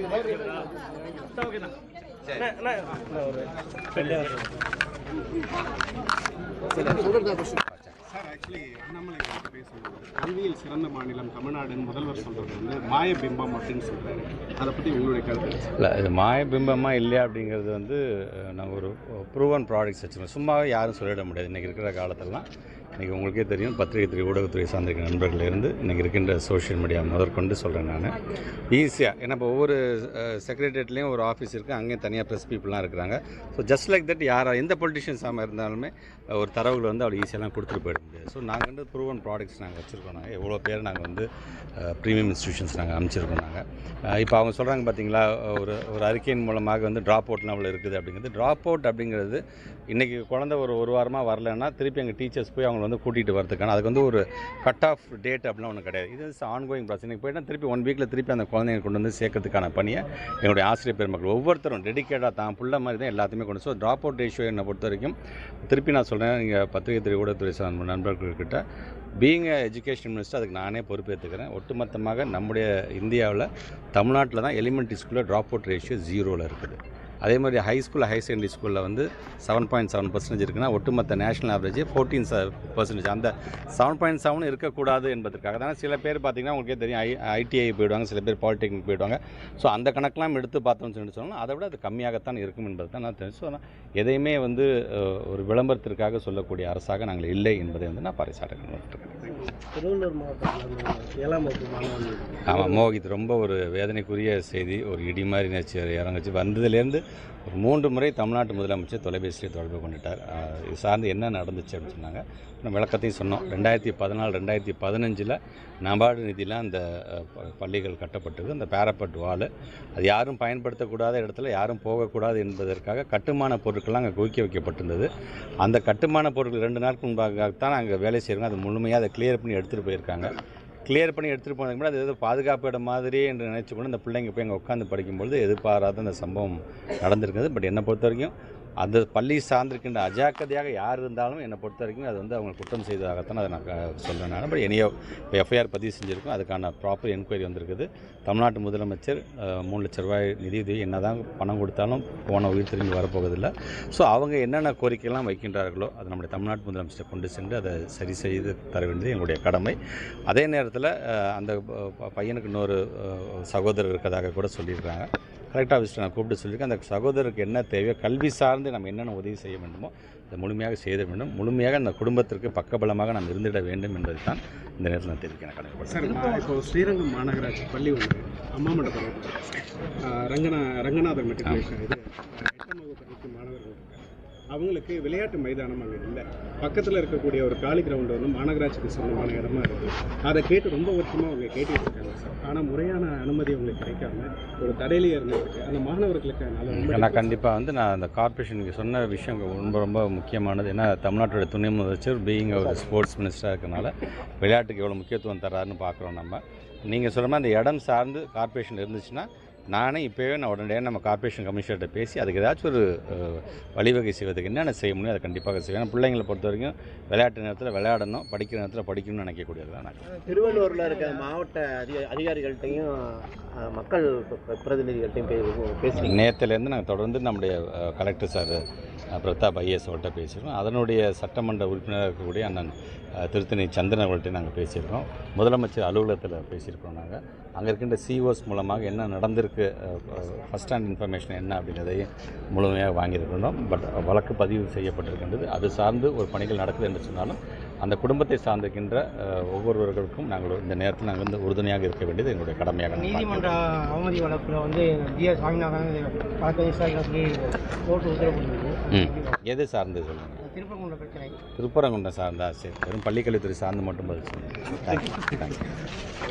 Sir actually Annamalai பேசும்போது கல்வியில் சிறந்த மாநிலம் தமிழ்நாடுன்னு முதல்வர் சொல்கிறது வந்து மாயபிம்பம் அப்படின்னு சொல்கிறாரு. அதை பற்றி உங்களுடைய கருத்து? இல்லை, இது மாயபிம்பமாக இல்லையா அப்படிங்கிறது வந்து நாங்கள் ஒரு ப்ரூவன் ப்ராடக்ட்ஸ் வச்சுருக்கோம். சும்மாவே யாரும் சொல்லிட முடியாது. இன்றைக்கி இருக்கிற காலத்திலலாம் இன்றைக்கி உங்களுக்கே தெரியும், பத்திரிகை துறை ஊடகத்துறை சார்ந்திருக்கிற நண்பர்களிருந்து இன்றைக்கி இருக்கின்ற சோஷியல் மீடியா முதற்கொண்டு சொல்கிறேன் நான் ஈஸியாக. ஏன்னா இப்போ ஒவ்வொரு செக்ரட்டரியேட்லேயும் ஒரு ஆஃபீஸ் இருக்குது, அங்கேயும் தனியாக ப்ரெஸ் பீப்புளெலாம் இருக்கிறாங்க. ஸோ ஜஸ்ட் லைக் தட் எந்த பொலிட்டிஷியன்ஸாக இருந்தாலுமே ஒரு தரவுகளை வந்து அவ்வளோ ஈஸியெல்லாம் கொடுத்துட்டு போயிட முடியாது. ஸோ நாங்கள் வந்து ப்ரூவன் ப்ராடக்ட்ஸ் நாங்கள் வச்சுருக்கோம். நாங்கள் எவ்வளோ பேர் நாங்கள் வந்து ப்ரீமியம் இன்ஸ்டியூஷன்ஸ் நாங்கள் அமைச்சிருக்கோம். நாங்கள் இப்போ அவங்க சொல்கிறாங்க பார்த்தீங்களா, ஒரு அறிக்கையின் மூலமாக வந்து ட்ராப் அவுட்லாம் அவ்வளோ இருக்குது அப்படிங்கிறது. ட்ராப் அவுட் அப்படிங்கிறது இன்றைக்கி குழந்தை ஒரு வாரமாக வரலன்னா திருப்பி எங்கள் டீச்சர்ஸ் போய் அவங்க வந்து கூட்டிகிட்டு வரதுக்கான அதுக்கு வந்து ஒரு கட் ஆஃப் டேட் அப்படிலாம் ஒன்றும் கிடையாது. இது ஆன்கோயிங் ப்ராசஸ். இன்றைக்கி போய்ட்டால் திருப்பி 1 வீக்கில் திருப்பி அந்த குழந்தைங்க கொண்டு வந்து சேர்க்கறதுக்கான பணியை எங்களுடைய ஆசிரியர் பெருமக்கள் ஒவ்வொருத்தரும் டெடிக்கேட்டாக தான் புள்ள மாதிரி தான் எல்லாத்தையுமே கொண்டு. ஸோ ட்ராப் அவுட் ரேஷியோ என்னை பொறுத்த வரைக்கும் திருப்பி நான் சொல்கிறேன், நீங்கள் பத்திரிகை துறை ஊடகத்துறை சார்ந்த நண்பர்கள்கிட்ட பீயிங் எஜுகேஷன் மினிஸ்டர் அதுக்கு நானே பொறுப்பேற்றுக்கிறேன். ஒட்டுமொத்தமாக நம்முடைய இந்தியாவில் தமிழ்நாட்டில் தான் எலிமெண்ட்ரி ஸ்கூலில் ட்ராப் அவுட் ரேஷியோ 0 இருக்குது. அதே மாதிரி ஹையர் செகண்டரி ஸ்கூலில் வந்து 7.7% இருக்குன்னா ஒட்டுமொத்த நேஷனல் ஆவரேஜ் 14%. அந்த 7.7 இருக்கக்கூடாது என்பதற்காக தான் சில பேர் பார்த்திங்கன்னா உங்களுக்கே தெரியும் ஐடிஐ போயிடுவாங்க, சில பேர் பாலிடெக்னிக் போயிடுவாங்க. ஸோ அந்த கணக்கெலாம் எடுத்து பார்த்தோம்னு சொன்னால் அதை விட அது கம்மியாகத்தான் இருக்கும் என்பது தான் நான் தெரிஞ்சு. ஸோ எதையுமே வந்து ஒரு விளம்பரத்திற்காக சொல்லக்கூடிய அரசாக நாங்கள் இல்லை என்பதை வந்து நான் பறைசாட்டுகிறேன். திருவள்ளூர் மாவட்டத்தில் 7ஆம் வகுப்பு மாணவர்கள் ஆமாம், மோகித் ரொம்ப ஒரு வேதனைக்குரிய செய்தி. ஒரு இடி மாதிரி நேச்சு இறங்குச்சு. வந்ததுலேருந்து ஒரு 3 முறை தமிழ்நாட்டு முதலமைச்சர் தொலைபேசியில் தொடர்பு கொண்டுட்டார். இது சார்ந்து என்ன நடந்துச்சு அப்படின்னு சொன்னாங்க. நம்ம விளக்கத்தையும் சொன்னோம். 2014, 2015 நபார்டு நிதியில் அந்த பள்ளிகள் கட்டப்பட்டது. அந்த பேரப்பட் வால் அது யாரும் பயன்படுத்தக்கூடாத இடத்துல யாரும் போகக்கூடாது என்பதற்காக கட்டுமான பொருட்கள்லாம் அங்கே குவிக்க வைக்கப்பட்டிருந்தது. அந்த கட்டுமான பொருட்கள் 2 நாட்களுக்கு முன்பாகத்தான் அங்கே வேலை செய்கிறாங்க. அது முழுமையாக அதை கிளியர் பண்ணி எடுத்துகிட்டு போயிருக்காங்க. கிளியர் பண்ணி எடுத்துகிட்டு போனதுக்கு முன்னாடி அது ஏதோ பாதுகாப்பு இடம் மாதிரியே என்று நினச்சி கொண்டு அந்த பிள்ளைங்க போய் அங்கே உட்காந்து படிக்கும்பொழுது எதிர்பாராத அந்த சம்பவம் நடந்திருக்குது. பட் என்னை பொறுத்த வரைக்கும் அந்த பள்ளி சார்ந்திருக்கின்ற அஜாக்கிரதையாக யார் இருந்தாலும் என்னை பொறுத்த வரைக்கும் அது வந்து அவங்க குற்றம் செய்ததாகத்தான் அதை நான் சொல்கிறேன். நான் பட் என்னையோ இப்போ எஃப்ஐஆர் பதிவு செஞ்சுருக்கோம். அதுக்கான ப்ராப்பர் என்கொயரி வந்திருக்குது. தமிழ்நாட்டு முதலமைச்சர் 3 லட்ச ரூபாய் நிதியுதவி என்ன தான் பணம் கொடுத்தாலும் போன உயிர் திரும்பி வரப்போவதில்லை. ஸோ அவங்க என்னென்ன கோரிக்கைலாம் வைக்கின்றார்களோ அது நம்முடைய தமிழ்நாட்டு முதலமைச்சர் கொண்டு சென்று அதை சரி செய்து தர வேண்டியது எங்களுடைய கடமை. அதே நேரத்தில் அந்த பையனுக்கு இன்னொரு சகோதரர் இருக்கிறதாக கூட சொல்லியிருக்காங்க. கலெக்டர் ஆஃபீஸில் நான் கூப்பிட்டு சொல்லியிருக்கேன். அந்த சகோதரருக்கு என்ன தேவையோ கல்வி சார்ந்து நம்ம என்னென்ன உதவி செய்ய வேண்டுமோ அதை முழுமையாக செய்த வேண்டும். முழுமையாக அந்த குடும்பத்திற்கு பக்கபலமாக நாம் இருந்திட வேண்டும் என்பது தான் இந்த நேரத்தில் நான் தெரிவிக்கிறேன். கடமை சார், இப்போ ஸ்ரீரங்கம் மாநகராட்சி பள்ளி ஒன்று அம்மா மண்டபத்தில் ரங்கநாதர் மெட்ரிகுலேஷன் இது 8ஆம் வகுப்பு படிக்கும் மாணவர்கள் அவங்களுக்கு விளையாட்டு மைதானம் அங்கே இல்லை. பக்கத்தில் இருக்கக்கூடிய ஒரு காலி கிரவுண்டு வந்து மாநகராட்சிக்கு சொந்தமான இடமா இருக்குது. அதை கேட்டு ரொம்ப வருஷமாக அவங்க கேட்டுட்டு இருக்காங்க சார். ஆனால் முறையான அனுமதி அவங்களுக்கு கிடைக்காம ஒரு தடையிலேயே இருந்துருக்கு. அந்த மாணவர்களுக்கு நான் கண்டிப்பாக வந்து நான் அந்த கார்பரேஷனுக்கு சொன்ன விஷயம் ரொம்ப முக்கியமானது. ஏன்னா தமிழ்நாட்டோட துணை முதலமைச்சர் பீயிங் ஒரு ஸ்போர்ட்ஸ் மினிஸ்டராக இருக்கிறனால விளையாட்டுக்கு எவ்வளோ முக்கியத்துவம் தராருன்னு பார்க்குறோம். நம்ம நீங்கள் சொல்கிற மாதிரி அந்த இடம் சார்ந்து கார்பரேஷன் இருந்துச்சுன்னா நானே இப்போவே நான் உடனடியாக நம்ம கார்பரேஷன் கமிஷனர்கிட்ட பேசி அதுக்கு ஏதாச்சும் ஒரு வழிவகை செய்வதுக்கு என்னென்ன செய்ய முடியும் அதை கண்டிப்பாக செய்வேன். ஏன்னா பிள்ளைங்களை பொறுத்த வரைக்கும் விளையாட்டு நேரத்தில் விளையாடணும், படிக்கிற நேரத்தில் படிக்கணும்னு நினைக்கக்கூடியது தான். நான் திருவள்ளூரில் இருக்க மாவட்ட அதிகாரிகள்கிட்டையும் மக்கள் பிரதிநிதிகள்கிட்டையும் பேசுகிறேன். நேரத்துலேருந்து நாங்கள் தொடர்ந்து நம்முடைய கலெக்டர் சார் பிரதாப் ஐஏஎஸ் அவர்கிட்ட பேசியிருக்கோம். அதனுடைய சட்டமன்ற உறுப்பினராக இருக்கக்கூடிய அண்ணன் திருத்தணி சந்திரன் அவர்கள்ட்ட நாங்கள் பேசியிருக்கோம். முதலமைச்சர் அலுவலகத்தில் பேசியிருக்கோம். நாங்கள் அங்கே இருக்கின்ற சிஓஸ் மூலமாக என்ன நடந்திருக்கு, ஃபஸ்ட் ஹேண்ட் இன்ஃபர்மேஷன் என்ன அப்படிங்கிறதையும் முழுமையாக வாங்கியிருக்கின்றோம். பட் வழக்கு பதிவு செய்யப்பட்டிருக்கின்றது. அது சார்ந்து ஒரு பணிகள் நடக்குது என்று சொன்னாலும் அந்த குடும்பத்தை சார்ந்திருக்கின்ற ஒவ்வொருவர்களுக்கும் நாங்கள் இந்த நேரத்தில் நாங்கள் வந்து உறுதுணையாக இருக்க வேண்டியது எங்களுடைய கடமையாக. நீதிமன்ற அவமதி வழக்கில் வந்து ஜிஎஸ் சாமிநாதன் கோர்ட்டு உத்தரவு எது சார்ந்து சொல்லுங்கள்? திருப்பரங்குன்றம் பிரச்சனை. திருப்பரங்குன்றம் சார்ந்தா? சரி, வெறும் பள்ளிக்கல்வித்துறை சார்ந்து மட்டும் பதில் சொல்லுங்கள். தேங்க்யூ.